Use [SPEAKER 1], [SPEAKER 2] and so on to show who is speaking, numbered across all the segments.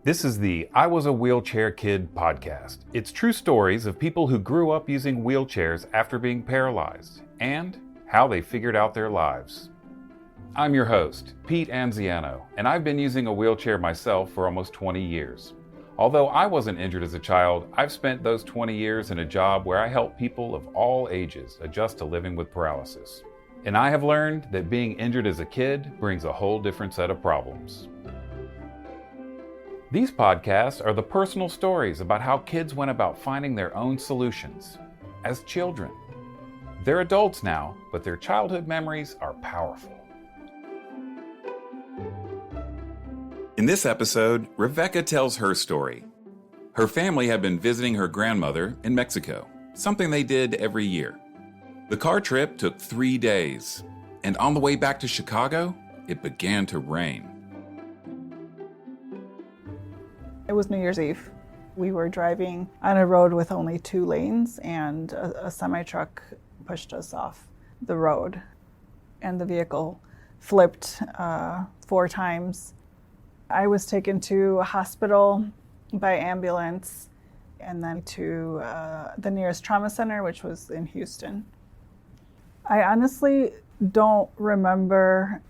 [SPEAKER 1] This is the I Was a Wheelchair Kid podcast. It's true stories of people who grew up using wheelchairs after being paralyzed and how they figured out their lives. I'm your host, Pete Anziano, and I've been using a wheelchair myself for almost 20 years. Although I wasn't injured as a child, I've spent those 20 years in a job where I help people of all ages adjust to living with paralysis. And I have learned that being injured as a kid brings a whole different set of problems. These podcasts are the personal stories about how kids went about finding their own solutions as children. They're adults now, but their childhood memories are powerful. In this episode, Reveca tells her story. Her family had been visiting her grandmother in Mexico, something they did every year. The car trip took 3 days, and on the way back to Chicago, it began to rain.
[SPEAKER 2] It was New Year's Eve. We were driving on a road with only 2 lanes, and a semi-truck pushed us off the road. And the vehicle flipped 4 times. I was taken to a hospital by ambulance and then to the nearest trauma center, which was in Houston. I honestly don't remember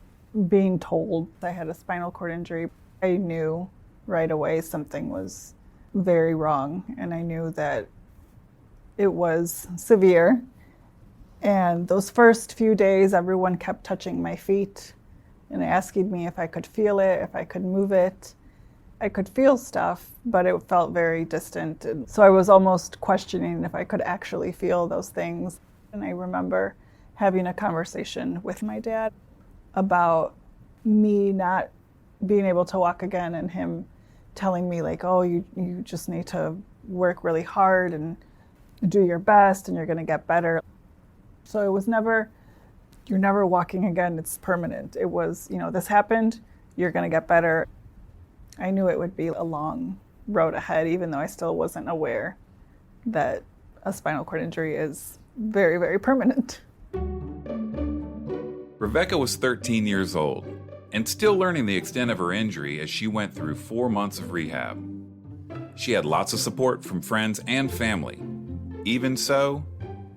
[SPEAKER 2] being told I had a spinal cord injury. I knew right away something was very wrong, and I knew that it was severe. And those first few days, everyone kept touching my feet and asking me if I could feel it, if I could move it. I could feel stuff, but it felt very distant. And so I was almost questioning if I could actually feel those things. And I remember having a conversation with my dad about me not being able to walk again, and him telling me like, oh, you just need to work really hard and do your best and you're going to get better. So it was never, you're never walking again, it's permanent. It was, this happened, you're going to get better. I knew it would be a long road ahead, even though I still wasn't aware that a spinal cord injury is very, very permanent.
[SPEAKER 1] Reveca was 13 years old and still learning the extent of her injury as she went through 4 months of rehab. She had lots of support from friends and family. Even so,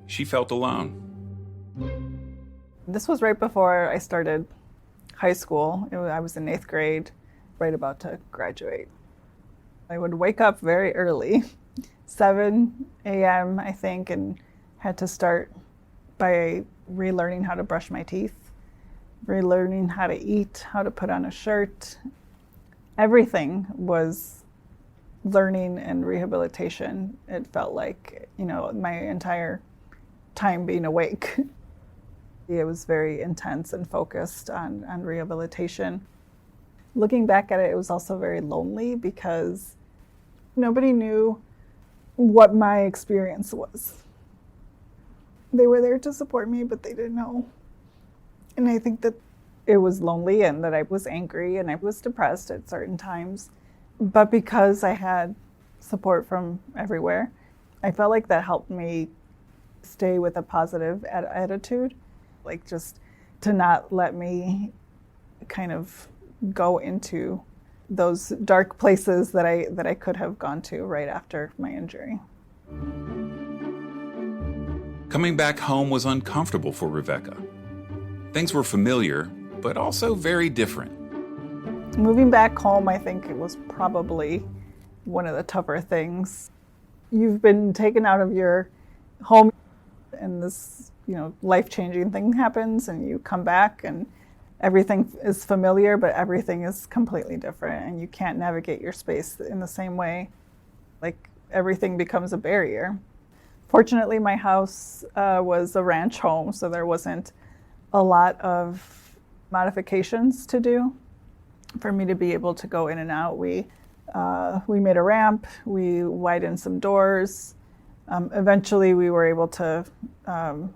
[SPEAKER 1] she felt alone.
[SPEAKER 2] This was right before I started high school. I was in 8th grade, right about to graduate. I would wake up very early, 7 a.m. I think, and had to start by relearning how to brush my teeth, relearning how to eat, how to put on a shirt. Everything was learning and rehabilitation. It felt like, my entire time being awake. It was very intense and focused on rehabilitation. Looking back at it, it was also very lonely because nobody knew what my experience was. They were there to support me, but they didn't know. And I think that it was lonely and that I was angry and I was depressed at certain times. But because I had support from everywhere, I felt like that helped me stay with a positive attitude, like just to not let me kind of go into those dark places that I could have gone to right after my injury.
[SPEAKER 1] Coming back home was uncomfortable for Reveca. Things were familiar, but also very different.
[SPEAKER 2] Moving back home, I think it was probably one of the tougher things. You've been taken out of your home and this, life-changing thing happens, and you come back and everything is familiar, but everything is completely different, and you can't navigate your space in the same way. Like, everything becomes a barrier. Fortunately, my house was a ranch home, so there wasn't a lot of modifications to do for me to be able to go in and out. We made a ramp, we widened some doors. Eventually, we were able to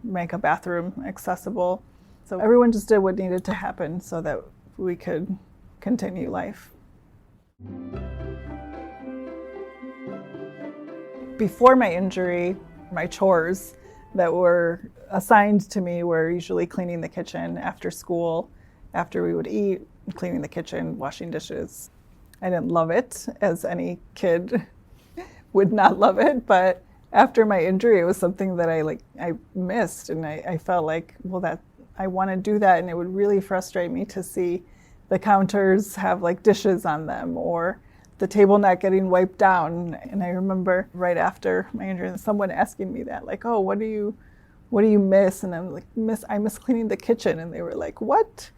[SPEAKER 2] make a bathroom accessible. So everyone just did what needed to happen so that we could continue life. Before my injury, my chores that were assigned to me were usually cleaning the kitchen after school, after we would eat, cleaning the kitchen, washing dishes. I didn't love it, as any kid would not love it, but after my injury, it was something that I missed, and I felt like, well, that I want to do that, and it would really frustrate me to see the counters have like dishes on them or the table not getting wiped down. And I remember right after my injury, someone asking me that, like, oh, what do you miss? And I'm like, I miss cleaning the kitchen. And they were like, what?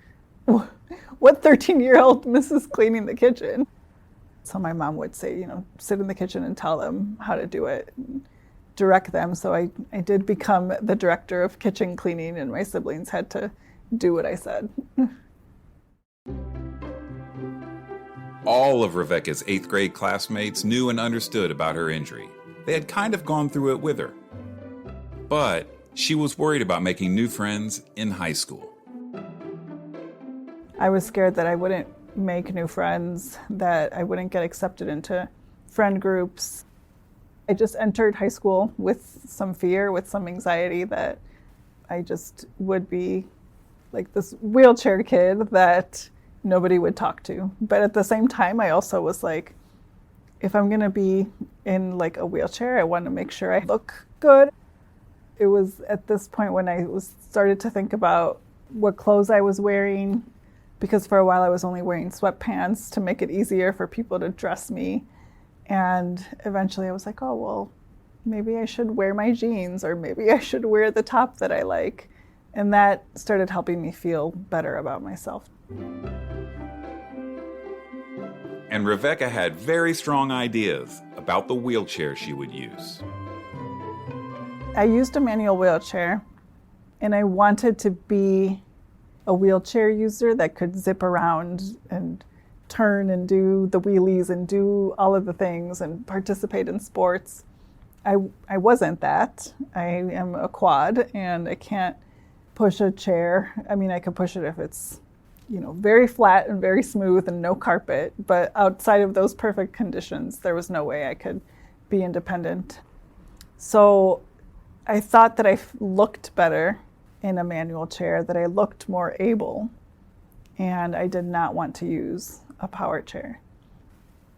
[SPEAKER 2] What 13-year-old misses cleaning the kitchen? So my mom would say, sit in the kitchen and tell them how to do it, and direct them. So I did become the director of kitchen cleaning, and my siblings had to do what I said.
[SPEAKER 1] All of Reveca's 8th grade classmates knew and understood about her injury. They had kind of gone through it with her. But she was worried about making new friends in high school.
[SPEAKER 2] I was scared that I wouldn't make new friends, that I wouldn't get accepted into friend groups. I just entered high school with some fear, with some anxiety that I just would be like this wheelchair kid that nobody would talk to. But at the same time, I also was like, if I'm gonna be in like a wheelchair, I want to make sure I look good. It was at this point when I started to think about what clothes I was wearing, because for a while I was only wearing sweatpants to make it easier for people to dress me. And eventually I was like, oh, well, maybe I should wear my jeans, or maybe I should wear the top that I like. And that started helping me feel better about myself.
[SPEAKER 1] And Reveca had very strong ideas about the wheelchair she would use.
[SPEAKER 2] I used a manual wheelchair, and I wanted to be a wheelchair user that could zip around and turn and do the wheelies and do all of the things and participate in sports. I wasn't that. I am a quad, and I can't push a chair. I mean, I can push it if it's, very flat and very smooth and no carpet, but outside of those perfect conditions, there was no way I could be independent. So I thought that I looked better in a manual chair, that I looked more able, and I did not want to use a power chair.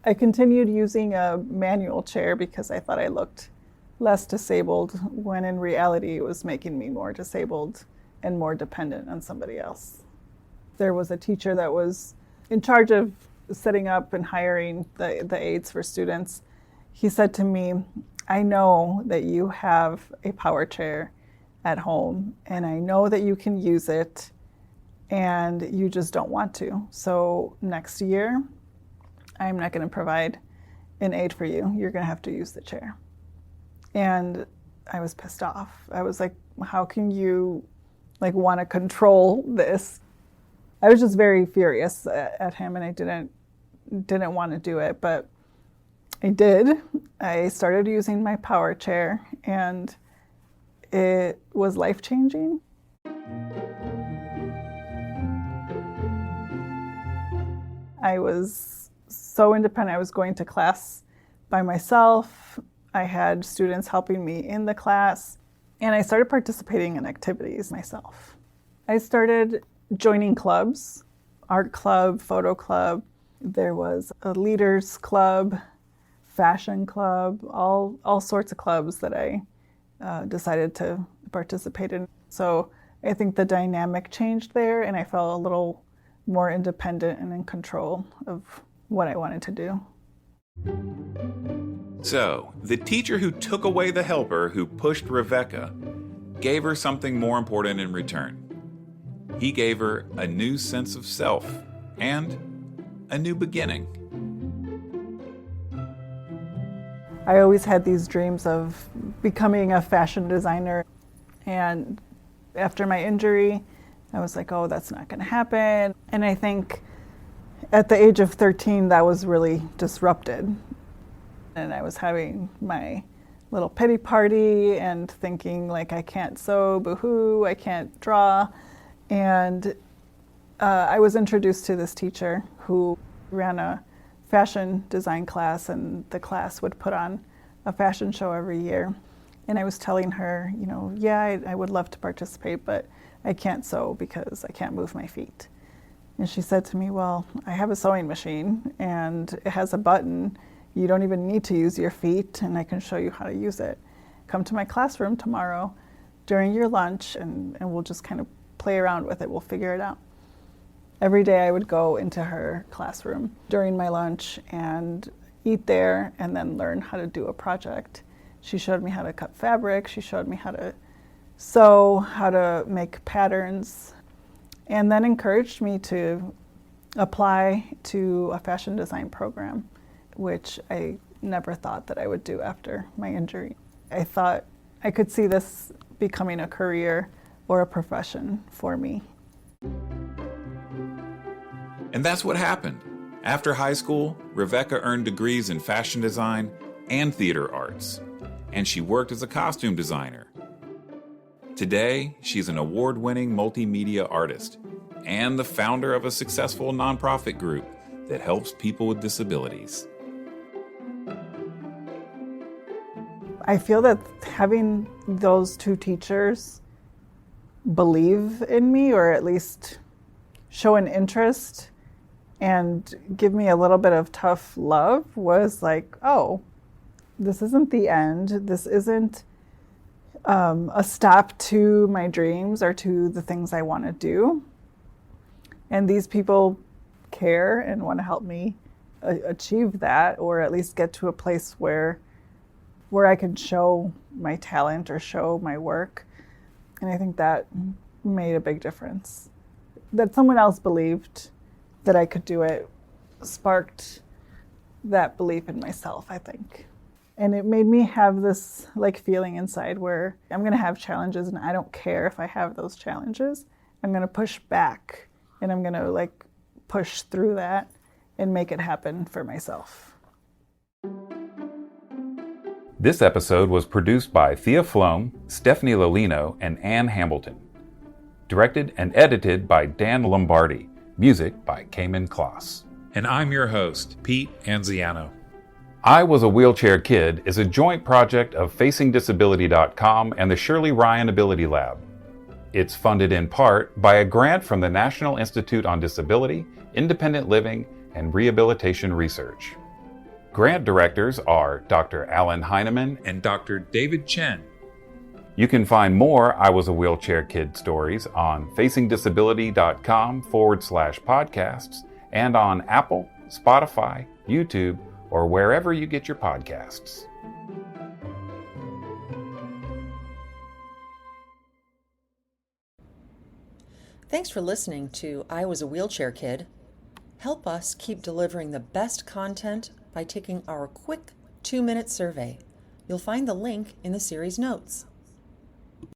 [SPEAKER 2] I continued using a manual chair because I thought I looked less disabled, when in reality it was making me more disabled and more dependent on somebody else. There was a teacher that was in charge of setting up and hiring the aids for students. He said to me, I know that you have a power chair at home, and I know that you can use it, and you just don't want to. So next year, I'm not going to provide an aid for you. You're going to have to use the chair. And I was pissed off. I was like, how can you want to control this? I was just very furious at him, and I didn't want to do it, but I did. I started using my power chair, and it was life-changing. I was so independent. I was going to class by myself. I had students helping me in the class, and I started participating in activities myself. I started joining clubs, art club, photo club. There was a leaders club, fashion club, all sorts of clubs that I decided to participate in. So I think the dynamic changed there, and I felt a little more independent and in control of what I wanted to do.
[SPEAKER 1] So, the teacher who took away the helper who pushed Reveca gave her something more important in return. He gave her a new sense of self and a new beginning.
[SPEAKER 2] I always had these dreams of becoming a fashion designer, and after my injury, I was like, oh, that's not going to happen. And I think at the age of 13, that was really disrupted. And I was having my little pity party and thinking like, I can't sew, boo-hoo, I can't draw. And I was introduced to this teacher who ran a fashion design class, and the class would put on a fashion show every year. And I was telling her, I would love to participate, but I can't sew because I can't move my feet. And she said to me, well, I have a sewing machine and it has a button. You don't even need to use your feet, and I can show you how to use it. Come to my classroom tomorrow during your lunch and we'll just kind of play around with it. We'll figure it out. Every day I would go into her classroom during my lunch and eat there and then learn how to do a project. She showed me how to cut fabric. She showed me how to sew, how to make patterns, and then encouraged me to apply to a fashion design program, which I never thought that I would do after my injury. I thought I could see this becoming a career or a profession for me.
[SPEAKER 1] And that's what happened. After high school, Reveca earned degrees in fashion design and theater arts, and she worked as a costume designer. Today, she's an award-winning multimedia artist and the founder of a successful nonprofit group that helps people with disabilities.
[SPEAKER 2] I feel that having those two teachers believe in me, or at least show an interest and give me a little bit of tough love, was like, oh, this isn't the end. This isn't a stop to my dreams or to the things I want to do. And these people care and want to help me achieve that, or at least get to a place where I can show my talent or show my work. And I think that made a big difference. That someone else believed that I could do it sparked that belief in myself, I think. And it made me have this feeling inside where I'm going to have challenges and I don't care if I have those challenges. I'm going to push back and I'm going to push through that and make it happen for myself.
[SPEAKER 1] This episode was produced by Thea Flom, Stephanie Lolino, and Ann Hamilton. Directed and edited by Dan Lombardi. Music by Cayman Kloss. And I'm your host, Pete Anziano. I Was a Wheelchair Kid is a joint project of FacingDisability.com and the Shirley Ryan Ability Lab. It's funded in part by a grant from the National Institute on Disability, Independent Living, and Rehabilitation Research. Grant directors are Dr. Alan Heineman and Dr. David Chen. You can find more I Was a Wheelchair Kid stories on FacingDisability.com/podcasts and on Apple, Spotify, YouTube, or wherever you get your podcasts.
[SPEAKER 3] Thanks for listening to I Was a Wheelchair Kid. Help us keep delivering the best content by taking our quick 2-minute survey. You'll find the link in the series notes.